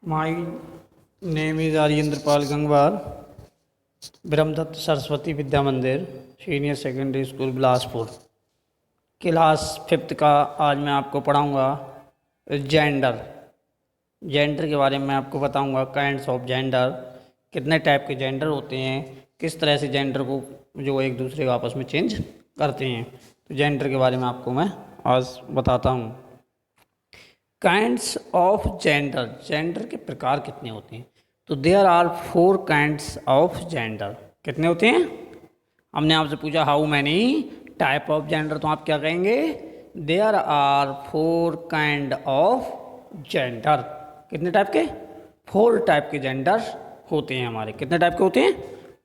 My name is Aryendrapal Gangwar, Brahmadatta Saraswati Vidya मंदिर, senior secondary school Bilaspur. Class 5th का आज मैं आपको पढ़ाऊँगा जेंडर। जेंडर के बारे में मैं आपको बताऊँगा काइंड्स ऑफ जेंडर, कितने टाइप के जेंडर होते हैं, किस तरह से जेंडर को जो एक दूसरे को आपस में चेंज करते हैं। तो जेंडर के बारे में आपको मैं आज बताता हूँ। काइंड्स ऑफ जेंडर, जेंडर के प्रकार कितने होते हैं? तो there are 4 kinds of gender. कितने होते हैं? हमने आपसे पूछा how many type of gender, तो आप क्या कहेंगे? There are 4 kind of gender. कितने टाइप के? 4 टाइप के जेंडर होते हैं हमारे। कितने टाइप के होते हैं?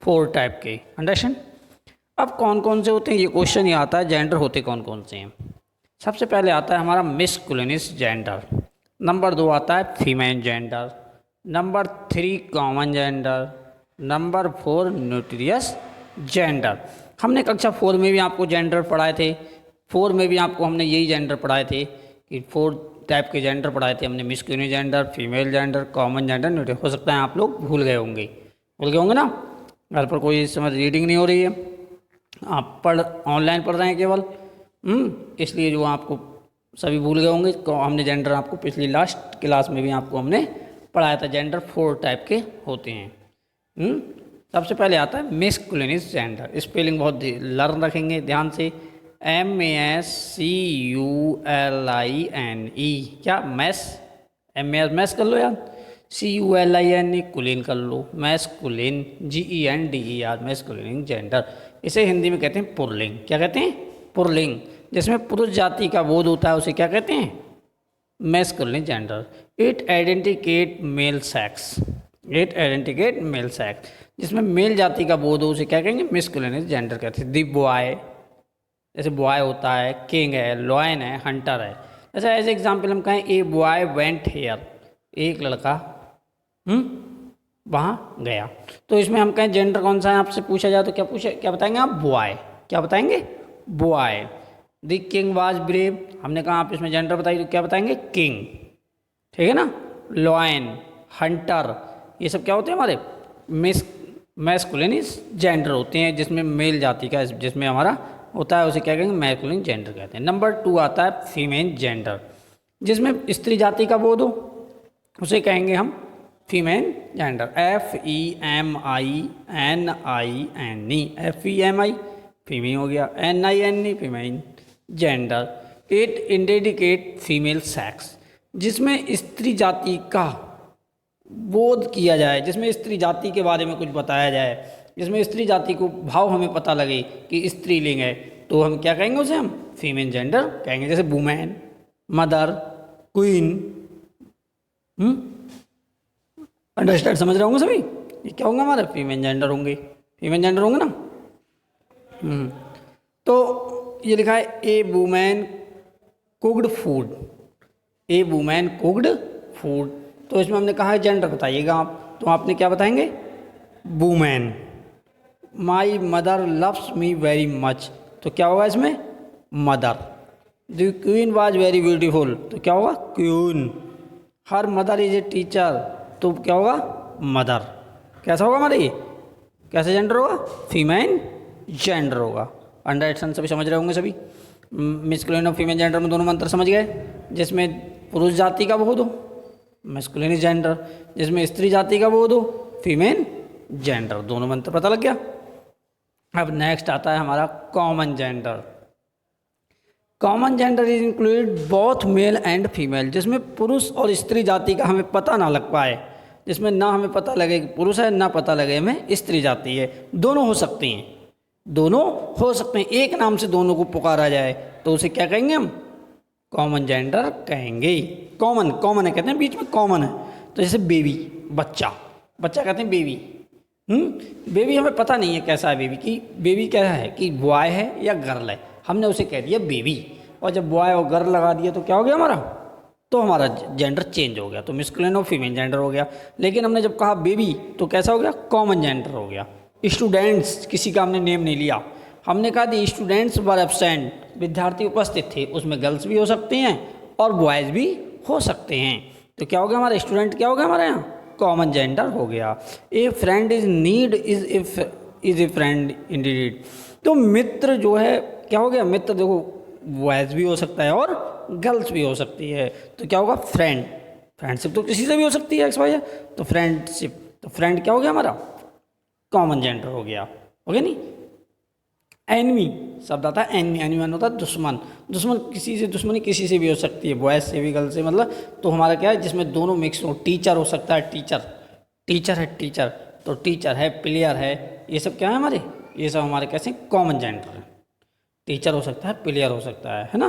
4 टाइप के। अंडरस्टैंड? अब कौन कौन से होते हैं, ये क्वेश्चन ही आता है जेंडर होते कौन कौन से हैं। सबसे पहले आता है हमारा मैस्कुलिनस जेंडर, नंबर 2 आता है female gender, number 3 common gender, number 4 nutritious gender. हमने कक्षा 4 में भी आपको जेंडर पढ़ाए थे। 4 में भी आपको हमने यही जेंडर पढ़ाए थे कि 4 टाइप के जेंडर पढ़ाए थे हमने, masculine gender, female gender, common gender, nutritious. हो सकता है आप लोग भूल गए होंगे ना। घर पर कोई इस समय रीडिंग नहीं हो रही है, आप ऑनलाइन पढ़ रहे हैं केवल, इसलिए जो आपको सभी भूल गए होंगे। हमने जेंडर आपको पिछली लास्ट क्लास में भी आपको हमने पढ़ाया था। जेंडर 4 टाइप के होते हैं। सबसे पहले आता है मैस्कुलिनस जेंडर। स्पेलिंग बहुत लर्न रखेंगे ध्यान से। MASCULINE। क्या मैस? मैस कर लो यार। CULINE कुलीन कर लो। Masculine GENDER masculine gender. इसे हिंदी में कहते हैं पुल्लिंग। क्या कहते हैं? पुल्लिंग। जिसमें पुरुष जाति का बोध होता है उसे क्या कहते हैं? Masculine gender. It identicate male sex. It identicate male sex. जिसमें मेल जाति का बोध हो उसे क्या कहेंगे? मैस्कुलिन जेंडर कहते हैं। दी बॉय, जैसे बॉय होता है, किंग है, लॉयन है, हंटर है। जैसे एज एग्जाम्पल हम कहें ए बॉय वेंट हेयर, एक लड़का वहाँ गया। तो इसमें हम कहें जेंडर कौन सा है आपसे पूछा जाए तो क्या बताएंगे आप? बॉय। क्या बताएंगे? Boy. The king was brave, हमने कहा आप इसमें जेंडर बताइए तो क्या बताएंगे? किंग। ठीक है ना। लॉयन, हंटर, ये सब क्या होते हैं हमारे? मैस्कुलिनस जेंडर होते हैं, जिसमें मेल जाति का जिसमें हमारा होता है उसे क्या कहेंगे? मैस्कुलिन जेंडर कहते हैं। नंबर 2 आता है फीमेल जेंडर, जिसमें स्त्री जाति का बोध हो उसे कहेंगे हम female gender. FEMININE, FEMI female हो गया, NINE female gender. It indicate female sex, जिसमें स्त्री जाति का बोध किया जाए, जिसमें स्त्री जाति के बारे में कुछ बताया जाए, जिसमें स्त्री जाति को भाव हमें पता लगे कि स्त्रीलिंग है, तो हम क्या कहेंगे? उसे हम फीमेल जेंडर कहेंगे। जैसे वुमेन, मदर, क्वीन। अंडरस्टैंड? समझ रहे होंगे सभी? ये क्या होंगे? हमारे फीमेल जेंडर होंगे। फीमेल जेंडर होंगे ना। तो ये लिखा है ए वुमेन कुक्ड फूड। ए वुमेन कुक्ड फूड, तो इसमें हमने कहा है जेंडर बताइएगा आप, तो आपने क्या बताएंगे? Women. My mother loves me very much, तो क्या होगा इसमें? Mother. The queen was very beautiful, तो क्या होगा? Queen. Her mother is a teacher, तो क्या होगा? मदर। कैसा होगा हमारे? ये कैसे जेंडर होगा? फीमेल जेंडर होगा। अंडरस्टैंड? सभी समझ रहे होंगे सभी। मैस्कुलिन और फीमेल जेंडर में दोनों मंत्र समझ गए। जिसमें पुरुष जाति का बोध हो मैस्कुलिन जेंडर, जिसमें स्त्री जाति का बोध हो फीमेल जेंडर। दोनों मंत्र पता लग गया। अब नेक्स्ट आता है हमारा common gender. Common gender is included both male and female, जिसमें पुरुष और स्त्री जाति का हमें पता ना लग पाए, जिसमें ना हमें पता लगे कि पुरुष है, ना पता लगे हमें स्त्री जाति है। दोनों हो सकती हैं, दोनों हो सकते हैं। एक नाम से दोनों को पुकारा जाए तो उसे क्या कहेंगे हम? कॉमन जेंडर कहेंगे। कॉमन है, कहते हैं बीच में कॉमन है। तो जैसे बेबी, बच्चा कहते हैं बेबी। बेबी हमें पता नहीं है कैसा है बेबी, की बेबी क्या है, कि बॉय है या गर्ल है, हमने उसे कह दिया बेबी। और जब बॉय और गर्ल लगा दिया तो क्या हो गया हमारा? तो हमारा जेंडर चेंज हो गया, तो मैस्कुलिन और फीमेल जेंडर हो गया। लेकिन हमने जब कहा बेबी तो कैसा हो गया? कॉमन जेंडर हो गया। स्टूडेंट्स, किसी का हमने नेम नहीं लिया, हमने कहा दी स्टूडेंट्स वर एब्सेंट, विद्यार्थी उपस्थित थे, उसमें गर्ल्स भी हो सकते हैं और बॉयज़ भी हो सकते हैं। तो क्या हो गया हमारा स्टूडेंट, क्या हो गया हमारे यहाँ कॉमन जेंडर हो गया। ए friend is need is a friend Indeed. तो मित्र जो है क्या हो गया, मित्र देखो बॉयज़ भी हो सकता है और गर्ल्स भी हो सकती है। तो क्या होगा फ्रेंड, फ्रेंडशिप तो किसी से भी हो सकती है एक्स वाई, तो फ्रेंडशिप, तो फ्रेंड क्या हो गया हमारा कॉमन जेंडर हो गया, हो गया नहीं। एनिमी शब्द आता है एनिमी, एनिमी होता है दुश्मन, दुश्मन किसी से, दुश्मनी किसी से भी हो सकती है, बॉयज़ से भी गर्ल्स से, मतलब तो हमारा क्या है जिसमें दोनों मिक्स हो। टीचर हो सकता है, टीचर, टीचर है टीचर, तो टीचर है, प्लेयर है, ये सब क्या है हमारे, ये सब हमारे कैसे कॉमन जेंडर है। टीचर हो सकता है, प्लेयर हो सकता है ना,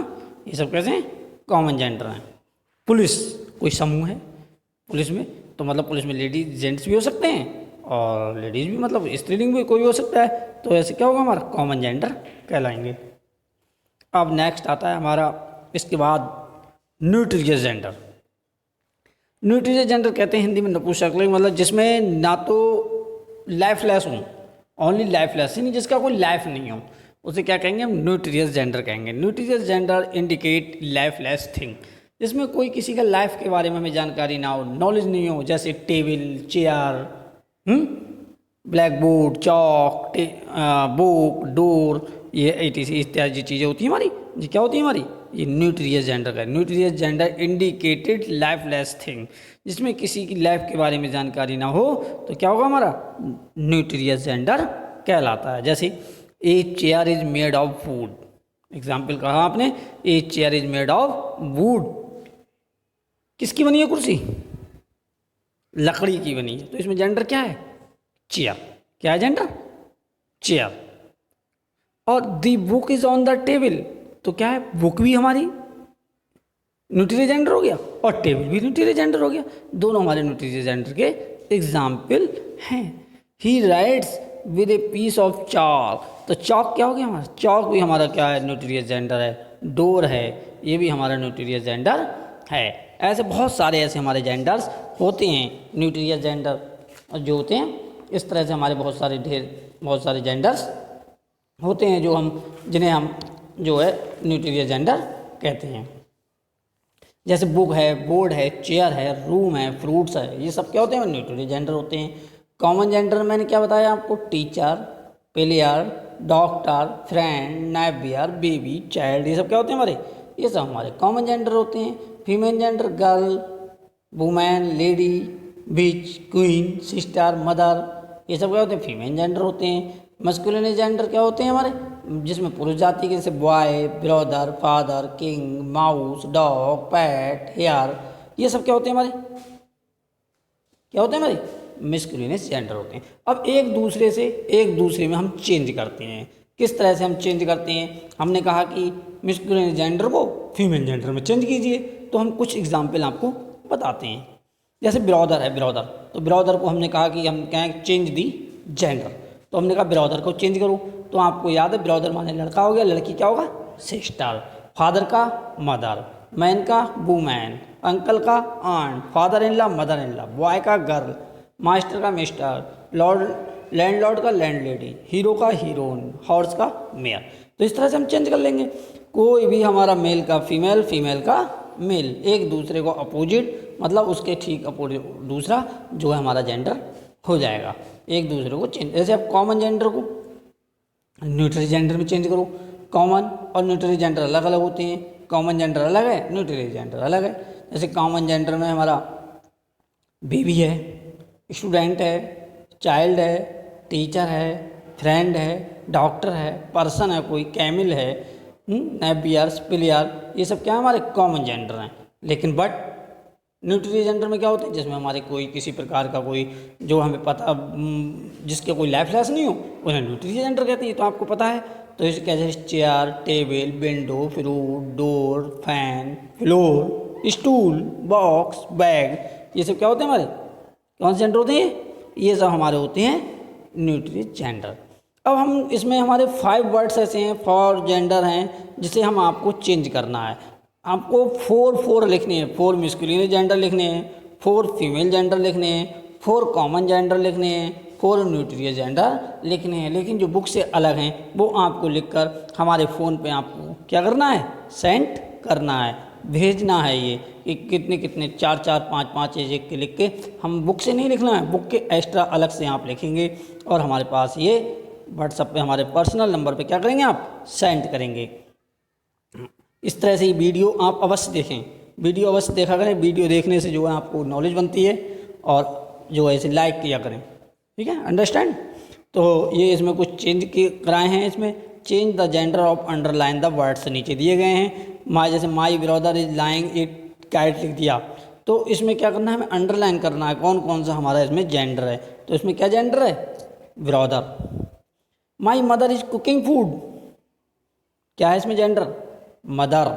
ये सब कैसे हैं कॉमन जेंडर हैं। पुलिस कोई समूह है पुलिस में, तो मतलब पुलिस में लेडीज जेंट्स भी हो सकते हैं और लेडीज़ भी, मतलब स्त्रीलिंग भी कोई भी हो सकता है, तो ऐसे क्या होगा हमारा कॉमन जेंडर कहलाएंगे। अब नेक्स्ट आता है हमारा इसके बाद न्यूट्रिशियस जेंडर। न्यूट्रिशियस जेंडर कहते हैं हिंदी में नपुंसकलिंग, मतलब जिसमें ना तो लाइफलेस हो, ओनली लाइफलेस ही नहीं, जिसका कोई लाइफ नहीं हो, उसे क्या कहेंगे हम न्यूट्रिशियस जेंडर कहेंगे। Nutritious gender indicate lifeless thing, जिसमें कोई किसी का लाइफ के बारे में हमें जानकारी ना हो, नॉलेज नहीं हो, जैसे टेबल, चेयर, ब्लैक बोर्ड, चौक, बुक, डोर, ये इत्यादि चीज़ें होती हैं हमारी, ये क्या होती है हमारी, ये न्यूट्रिशियस जेंडर का। Nutritious gender indicated lifeless thing, जिसमें किसी की लाइफ के बारे में जानकारी ना हो, तो क्या होगा हमारा न्यूट्रिशियस जेंडर कहलाता है। जैसे a chair is made of would, example कहा आपने, a chair is made of would, किसकी बनी है कुर्सी, लकड़ी की बनी है, तो इसमें जेंडर क्या है चेयर, क्या है जेंडर चेयर। और the book is on the table, तो क्या है बुक भी हमारी न्यूट्रिशियस जेंडर हो गया और टेबल भी न्यूट्रिशियस जेंडर हो गया, दोनों हमारे न्यूट्रिशियस जेंडर के एग्जाम्पल हैं। He writes with a piece of chalk, तो चॉक क्या हो गया हमारा, चॉक भी हमारा क्या है न्यूट्रिशियस जेंडर है। डोर है, ये भी हमारा न्यूट्रिशियस जेंडर है। ऐसे बहुत सारे ऐसे हमारे जेंडर्स होते हैं, न्यूट्रिशियस जेंडर जो होते हैं, इस तरह से हमारे बहुत सारे जेंडर्स होते हैं जो हम, जिन्हें हम जो है न्यूट्रिशियस जेंडर कहते हैं। जैसे बुक है, बोर्ड है, चेयर है, रूम है, फ्रूट्स है, ये सब क्या होते हैं न्यूट्रिशियस जेंडर होते हैं। कॉमन जेंडर मैंने क्या बताया आपको, teacher, player, doctor, friend, Navier, baby, child, ये सब क्या होते हैं हमारे, ये सब हमारे कॉमन जेंडर होते हैं। Female gender girl, women, lady, bitch, queen, sister, mother, ये सब क्या होते हैं फीमेल जेंडर होते हैं। मस्कुलिन जेंडर क्या होते हैं हमारे, जिसमें पुरुष जाति के जैसे boy, brother, father, king, mouse, dog, pat, hare, ये सब क्या होते हैं हमारे, क्या होते हैं हमारे मस्कुलिनस जेंडर होते हैं। अब एक दूसरे में हम चेंज करते हैं। किस तरह से हम चेंज करते हैं, हमने कहा कि मस्कुलिन जेंडर को फीमेल जेंडर में चेंज कीजिए, तो हम कुछ एग्जाम्पल आपको बताते हैं। जैसे ब्रदर है, ब्रदर, तो ब्रदर को हमने कहा कि हम क्या चेंज दी जेंडर, तो हमने कहा ब्रदर को चेंज करो, तो आपको याद है ब्रदर माने लड़का हो गया, लड़की क्या होगा सिस्टर, फादर का मदर, मैन का वुमैन, अंकल का aunt, father in law mother in law, boy का गर्ल, मास्टर का मिस्टर, लैंडलॉर्ड का लैंडलेडी, हीरो का हीरोइन, हॉर्स का मेयर। तो इस तरह से हम चेंज कर लेंगे। कोई भी हमारा मेल का फीमेल, फीमेल का मेल, एक दूसरे को अपोजिट, मतलब उसके ठीक अपोजिट दूसरा जो है हमारा जेंडर हो जाएगा, एक दूसरे को चेंज। जैसे आप कॉमन जेंडर को न्यूट्रिशियस जेंडर में चेंज करो, कॉमन और न्यूट्रिशियस जेंडर अलग अलग होते हैं, कॉमन जेंडर अलग है, न्यूट्रिशियस जेंडर अलग है। जैसे कॉमन जेंडर में हमारा बेबी है, स्टूडेंट है, चाइल्ड है, टीचर है, फ्रेंड है, डॉक्टर है, पर्सन है, कोई कैमिल है, नेवियर, प्लेयर, ये सब क्या हमारे कॉमन जेंडर हैं। लेकिन बट न्यूट्रिशियस जेंडर में क्या होते हैं, जिसमें हमारे कोई किसी प्रकार का कोई जो हमें पता, जिसके कोई लाइफलेस नहीं हो, उन्हें न्यूट्रिशियस जेंडर कहते हैं, तो आपको पता है। तो इसे कैसे chair, table, window, fruit, door, fan, floor, stool, box, bag, ये सब क्या होते हैं हमारे कौन से जेंडर होते हैं, ये सब हमारे होते हैं न्यूट्रिशियस जेंडर। अब हम इसमें हमारे 5 वर्ड्स ऐसे हैं, 4 जेंडर हैं, जिसे हम आपको चेंज करना है। आपको 4 लिखने हैं, 4 मस्कुलिन जेंडर लिखने हैं, 4 फीमेल जेंडर लिखने हैं, 4 कॉमन जेंडर लिखने हैं, 4 न्यूट्रिशियस जेंडर लिखने हैं। लेकिन जो बुक से अलग हैं वो आपको लिखकर हमारे फ़ोन पे आपको क्या करना है, सेंड करना है, भेजना है ये, कि कितने कितने 4 4 5 5 एक के लिख के हम बुक से नहीं लिखना है, बुक के एक्स्ट्रा अलग से आप लिखेंगे और हमारे पास ये व्हाट्सएप पे हमारे पर्सनल नंबर पे क्या करेंगे आप सेंड करेंगे। इस तरह से ये वीडियो आप अवश्य देखें, वीडियो अवश्य देखा करें, वीडियो देखने से जो है आपको नॉलेज बनती है और जो है इसे लाइक किया करें, ठीक है, अंडरस्टैंड। तो ये इसमें कुछ चेंज कराए हैं, इसमें change the gender of underline the words नीचे दिए गए हैं। जैसे my brother is lying it kite लिख दिया, तो इसमें क्या करना है, हमें अंडरलाइन करना है कौन कौन सा हमारा इसमें जेंडर है। तो इसमें क्या जेंडर है, brother. My mother is cooking food, क्या है इसमें gender, mother.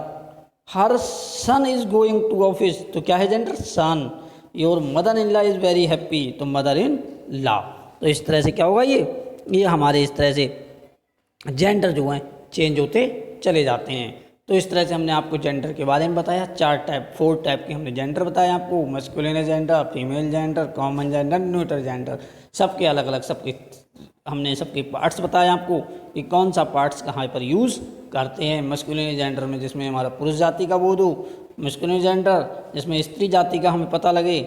Her son is going to office, तो क्या है gender, son. Your mother in law is very happy, तो मदर इन लॉ। तो इस तरह से क्या होगा, ये हमारे इस तरह से जेंडर जो हैं चेंज होते चले जाते हैं। तो इस तरह से हमने आपको जेंडर के बारे में बताया, 4 टाइप के हमने जेंडर बताया आपको, masculine gender, female gender, common gender, neutral gender. सबके अलग अलग हमने सबके पार्ट्स बताए आपको कि कौन सा पार्ट्स कहाँ पर यूज़ करते हैं। मस्कुलिन जेंडर में जिसमें हमारा पुरुष जाति का बोध हो, मस्कुलिन जेंडर जिसमें स्त्री जाति का हमें पता लगे,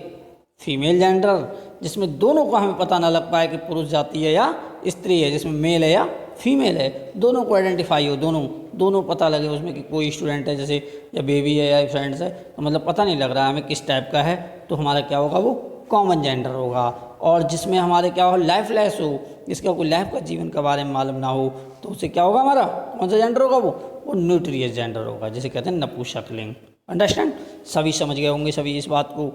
फीमेल जेंडर जिसमें दोनों का हमें पता ना लग पाए कि पुरुष जाति है या स्त्री है, जिसमें मेल है या फीमेल है, दोनों को आइडेंटिफाई हो, दोनों पता लगे उसमें कि कोई स्टूडेंट है जैसे या बेबी है या फ्रेंड्स है, तो मतलब पता नहीं लग रहा है हमें किस टाइप का है, तो हमारा क्या होगा, वो कॉमन जेंडर होगा। और जिसमें हमारे क्या हो, लाइफलेस हो, जिसका कोई लाइफ का जीवन के बारे में मालूम ना हो, तो उससे क्या होगा, हमारा कौन सा जेंडर होगा, वो न्यूट्रियस जेंडर होगा, जिसे कहते हैं नपुंसकलिंग। अंडरस्टैंड, सभी समझ गए होंगे सभी इस बात को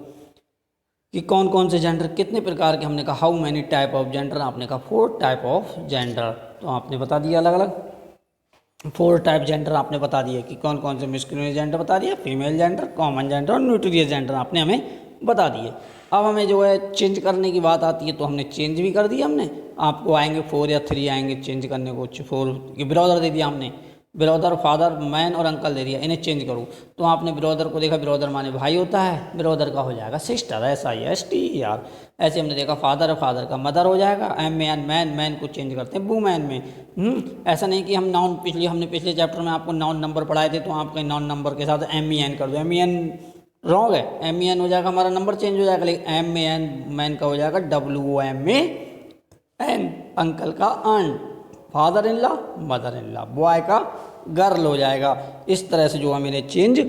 कि कौन कौन से जेंडर कितने प्रकार के। हमने कहा how many type of gender, आपने कहा 4 टाइप ऑफ जेंडर, तो आपने बता दिया अलग अलग 4 टाइप जेंडर आपने बता दिया कि कौन कौन से। मस्कुलिन जेंडर बता दिया, फीमेल जेंडर, कॉमन जेंडर और न्यूट्रियस जेंडर आपने हमें बता दिए। अब हमें जो है चेंज करने की बात आती है, तो हमने चेंज भी कर दिया, हमने आपको आएंगे 4 या 3 आएंगे चेंज करने को। 4 ब्रदर दे दिया हमने, ब्रदर, फादर, मैन और अंकल दे दिया, इन्हें चेंज करो, तो आपने ब्रदर को देखा, ब्रदर माने भाई होता है, ब्रदर का हो जाएगा सिस्टर, SISTER। ऐसे हमने देखा फादर है, फादर का मदर हो जाएगा, मैन, मैन को चेंज करते हैं वुमेन में। ऐसा नहीं कि हम नाउन, हमने पिछले चैप्टर में आपको नाउन नंबर पढ़ाए थे, तो आपके नाउन नंबर के साथ MEN कर दो, MEN रॉन्ग है, MEN हो जाएगा, हमारा नंबर चेंज हो जाएगा, लेकिन MAN मैन का हो जाएगा WOMAN, अंकल का aunt, father in law, mother in law, boy का गर्ल हो जाएगा। इस तरह से जो हम इन्हें चेंज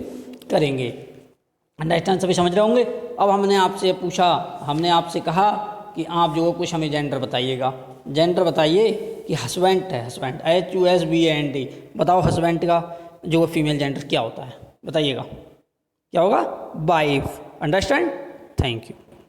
करेंगे। अंडरस्टैंड, सभी समझ रहे होंगे। अब हमने आपसे पूछा, हमने आपसे कहा कि आप जो कुछ हमें जेंडर बताइएगा, जेंडर बताइए कि हस्बैंड है, हस्बैंड HUSBAND, बताओ हस्बैंड का जो फीमेल जेंडर क्या होता है, बताइएगा क्या होगा, वाइफ। Understand, thank you.